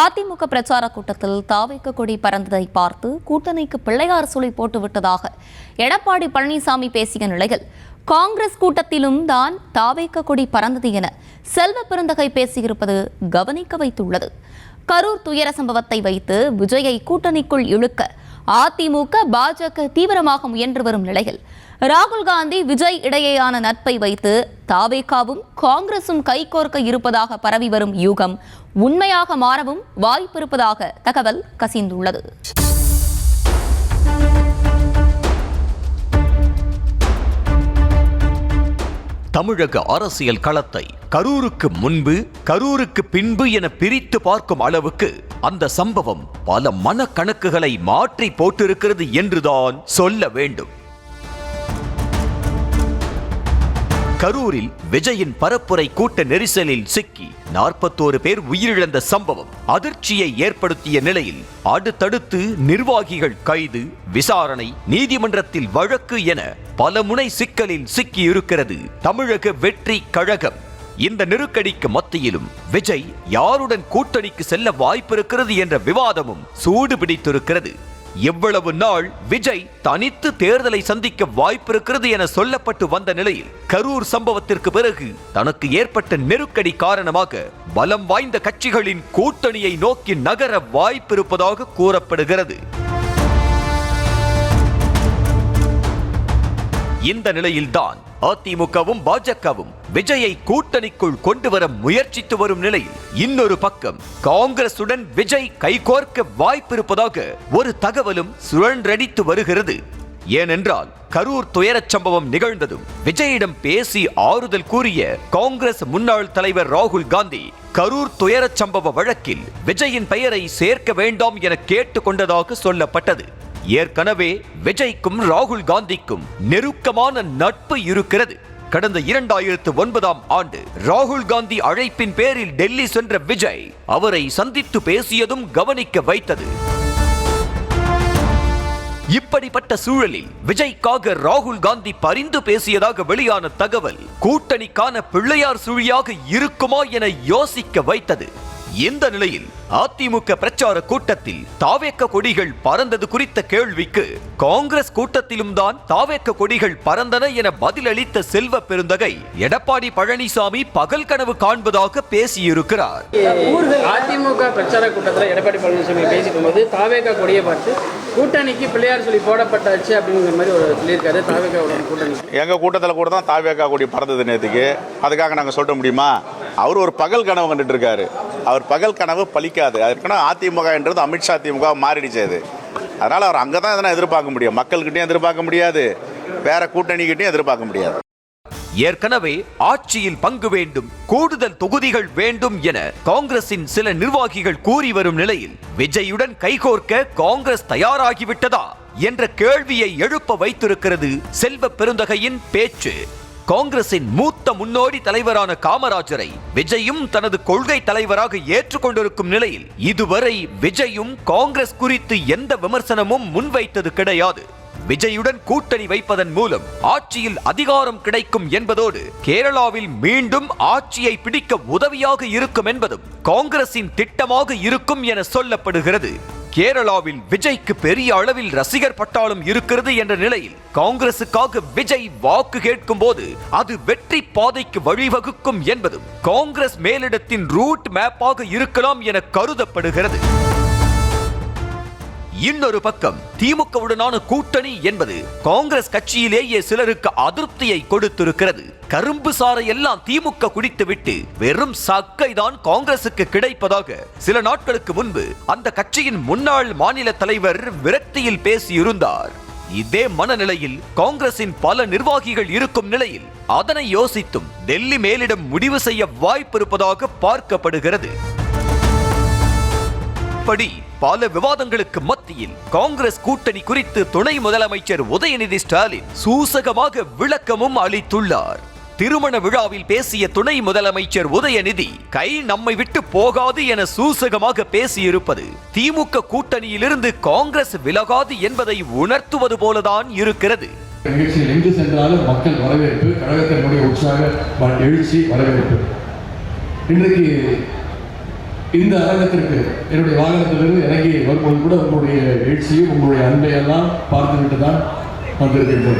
அதிமுக பிரச்சார கூட்டத்தில் தாவேக்க கொடி பறந்ததை பார்த்து கூட்டணிக்கு பிள்ளையார் சுழி போட்டுவிட்டதாக எடப்பாடி பழனிசாமி பேசிய நிலையில், காங்கிரஸ் கூட்டத்திலும் தான் தாவேக்க கொடி பறந்தது என செல்வ பெருந்தகை பேசியிருப்பது கவனிக்க வைத்துள்ளது. கரூர் துயர சம்பவத்தை வைத்து விஜயை கூட்டணிக்குள் இழுக்க அதிமுக பாஜக தீவிரமாக முயன்று வரும் நிலையில், ராகுல் காந்தி விஜய் இடையேயான நட்பை வைத்து தாவேகாவும் காங்கிரசும் கைகோர்க்க இருப்பதாக பரவி வரும் யூகம் உண்மையாக மாறவும் வாய்ப்பிருப்பதாக தகவல் கசிந்துள்ளது. தமிழக அரசியல் களத்தை கரூருக்கு முன்பு கரூருக்கு பின்பு என பிரித்து பார்க்கும் அளவுக்கு அந்த சம்பவம் பல மனக்கணக்குகளை மாற்றி போட்டிருக்கிறது என்றுதான் சொல்ல வேண்டும். கரூரில் விஜயின் பரப்புரை கூட்ட நெரிசலில் சிக்கி 41 பேர் உயிரிழந்த சம்பவம் அதிர்ச்சியை ஏற்படுத்திய நிலையில் அடுத்தடுத்து நிர்வாகிகள் கைது, விசாரணை, நீதிமன்றத்தில் வழக்கு என பல முனை சிக்கலில் சிக்கி இருக்கிறது தமிழக வெற்றி கழகம். இந்த நெருக்கடிக்கு மத்தியிலும் விஜய் யாருடன் கூட்டணிக்கு செல்ல வாய்ப்பிருக்கிறது என்ற விவாதமும் சூடு பிடித்திருக்கிறது. எவ்வளவு நாள் விஜய் தனித்து தேர்தலை சந்திக்க வாய்ப்பிருக்கிறது என சொல்லப்பட்டு வந்த நிலையில், கரூர் சம்பவத்திற்கு பிறகு தனக்கு ஏற்பட்ட நெருக்கடி காரணமாக பலம் வாய்ந்த கட்சிகளின் கூட்டணியை நோக்கி நகர வாய்ப்பிருப்பதாக கூறப்படுகிறது. இந்த நிலையில்தான் அதிமுகவும் பாஜகவும் விஜயை கூட்டணிக்குள் கொண்டு வர முயற்சித்து வரும் நிலையில், இன்னொரு பக்கம் காங்கிரசுடன் விஜய் கைகோர்க்க வாய்ப்பிருப்பதாக ஒரு தகவலும் சுழன்றடித்து வருகிறது. ஏனென்றால் கரூர் துயரச் சம்பவம் நிகழ்ந்ததும் விஜயிடம் பேசி ஆறுதல் கூறிய காங்கிரஸ் முன்னாள் தலைவர் ராகுல் காந்தி, கரூர் துயரச் சம்பவ வழக்கில் விஜயின் பெயரை சேர்க்க வேண்டாம் என கேட்டுக்கொண்டதாக சொல்லப்பட்டது. ஏற்கனவே விஜய்க்கும் ராகுல் காந்திக்கும் நெருக்கமான நட்பு இருக்கிறது. கடந்த 2009ஆம் ஆண்டு ராகுல் காந்தி அழைப்பின் பேரில் டெல்லி சென்ற விஜய் அவரை சந்தித்து பேசியதும் கவனிக்க வைத்தது. இப்படிப்பட்ட சூழலில் விஜய்க்காக ராகுல் காந்தி பரிந்து பேசியதாக வெளியான தகவல் கூட்டணிக்கான பிள்ளையார் சுழியாக இருக்குமா என யோசிக்க வைத்தது. இந்த நிலையில் அதிமுக பிரச்சார கூட்டத்தில் தாவேக்க கொடிகள் பறந்தது குறித்த கேள்விக்கு, காங்கிரஸ் கூட்டத்திலும் தான் தாவேக்க கொடிகள் பறந்தன என பதிலளித்த செல்வ பெருந்தகை, எடப்பாடி பழனிசாமி பகல் கனவு காண்பதாக பேசியிருக்கிறார். அதிமுக பிரச்சார கூட்டத்தில் எடப்பாடி பழனிசாமி பேசிக்கும் போது தாவேக்க கொடியை பார்த்து கூட்டணிக்கு பிள்ளையார் சொல்லி போடப்பட்டாச்சு அப்படிங்கிற மாதிரி ஒரு சொல்லியிருக்காரு. தாவேக்காவோட கூட்டணி எங்க கூட்டத்தில் கூட தான் தாவேக்கா கொடி பறந்தது நேற்றுக்கு. அதுக்காக நாங்கள் சொல்ல முடியுமா? அவர் ஒரு பகல் கனவு கண்டுட்டு இருக்காரு. அவர் பகல் கனவு பலிக்காது. அதுக்குன்னா அதிமுக என்றது அமித்ஷா திமுக மாறிடுச்சது. அதனால் அவர் அங்கே தான் எதனா எதிர்பார்க்க முடியும். மக்கள்கிட்டையும் எதிர்பார்க்க முடியாது, வேற கூட்டணிக்கிட்டையும் எதிர்பார்க்க முடியாது. ஏற்கனவே ஆட்சியில் பங்கு வேண்டும், கூடுதல் தொகுதிகள் வேண்டும் என காங்கிரசின் சில நிர்வாகிகள் கூறி வரும் நிலையில், விஜயுடன் கைகோர்க்க காங்கிரஸ் தயாராகிவிட்டதா என்ற கேள்வியை எழுப்ப வைத்திருக்கிறது செல்வ பெருந்தகையின் பேச்சு. காங்கிரசின் மூத்த முன்னோடி தலைவரான காமராஜரை விஜயும் தனது கொள்கை தலைவராக ஏற்றுக்கொண்டிருக்கும் நிலையில், இதுவரை விஜயும் காங்கிரஸ் குறித்து எந்த விமர்சனமும் முன்வைத்தது கிடையாது. விஜயுடன் கூட்டணி வைப்பதன் மூலம் ஆட்சியில் அதிகாரம் கிடைக்கும் என்பதோடு கேரளாவில் மீண்டும் ஆட்சியை பிடிக்க உதவியாக இருக்கும் என்பதும் காங்கிரசின் திட்டமாக இருக்கும் என சொல்லப்படுகிறது. கேரளாவில் விஜய்க்கு பெரிய அளவில் ரசிகர் பட்டாளம் இருக்கிறது என்ற நிலையில், காங்கிரசுக்காக விஜய் வாக்கு கேட்கும் போது அது வெற்றி பாதைக்கு வழிவகுக்கும் என்பதும் காங்கிரஸ் மேலிடத்தின் ரூட் மேப்பாக இருக்கலாம் என கருதப்படுகிறது. இன்னொரு பக்கம் திமுகவுடனான கூட்டணி என்பது காங்கிரஸ் கட்சியிலேயே சிலருக்கு அதிருப்தியை கொடுத்திருக்கிறது. கரும்பு சாறை எல்லாம் திமுக குடித்துவிட்டு வெறும் சக்கைதான் காங்கிரசுக்கு கிடைப்பதாக சில நாட்களுக்கு முன்பு அந்த கட்சியின் முன்னாள் மாநில தலைவர் விரக்தியில் பேசியிருந்தார். இதே மனநிலையில் காங்கிரசின் பல நிர்வாகிகள் இருக்கும் நிலையில், அதனை யோசித்தும் டெல்லி மேலிடம் முடிவு செய்ய வாய்ப்பிருப்பதாக பார்க்கப்படுகிறது. படி பல விவாதங்களுக்கு மத்தியில் காங்கிரஸ் கூட்டணி குறித்து துணை முதலமைச்சர் உதயநிதி ஸ்டாலின் சூசகமாக விளக்கமும் அளித்துள்ளார். திருமண விழாவில் பேசிய துணை முதலமைச்சர் உதயநிதி, கை நம்மை விட்டு போகாது என சூசகமாக பேசியிருப்பது திமுக கூட்டணியிலிருந்து காங்கிரஸ் விலகாது என்பதை உணர்த்துவது போலதான் இருக்கிறது. நிகழ்ச்சியில் எங்கு சென்றாலும் மக்கள் வரவேற்பு, கழகத்தினுடைய உற்சாக எழுச்சி வரவேற்பு. இன்றைக்கு இந்த அரங்கத்திற்கு என்னுடைய வாகனத்திலிருந்து இறங்கி வரும்போது கூட உங்களுடைய எழுச்சியும் உங்களுடைய அன்பையெல்லாம் பார்த்துவிட்டு தான் வந்திருக்கின்றேன்.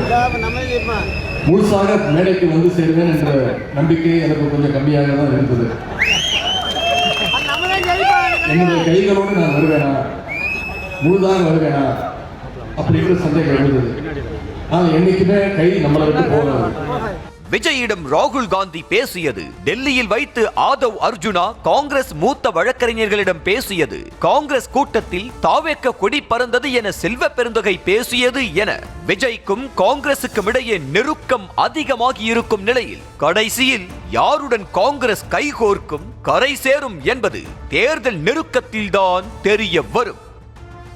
முழுசாக மேடைக்கு வந்து சேருவேன் என்ற நம்பிக்கை எனக்கு கொஞ்சம் கம்மியாக தான் இருந்தது. என்னுடைய கைகளோடு நான் வருவேனா, முழுதாக வருவேனா அப்படிங்கிற சந்தேகம் இருந்தது. ஆனால் என்னைக்குமே கை நம்மளை விட்டு போகாது. விஜயிடம் ராகுல் காந்தி பேசியது, டெல்லியில் வைத்து ஆதவ் அர்ஜுனா காங்கிரஸ் மூத்த வழக்கறிஞர்களிடம் பேசியது, காங்கிரஸ் கூட்டத்தில் தாவேக்க கொடி பறந்தது என செல்வ பெருந்தகை பேசியது என விஜய்க்கும் காங்கிரசுக்கும் இடையே நெருக்கம் அதிகமாகி இருக்கும் நிலையில் கடைசியில் யாருடன் காங்கிரஸ் கைகோர்க்கும், கரை சேரும் என்பது தேர்தல் நெருக்கத்தில்தான் தெரிய வரும்.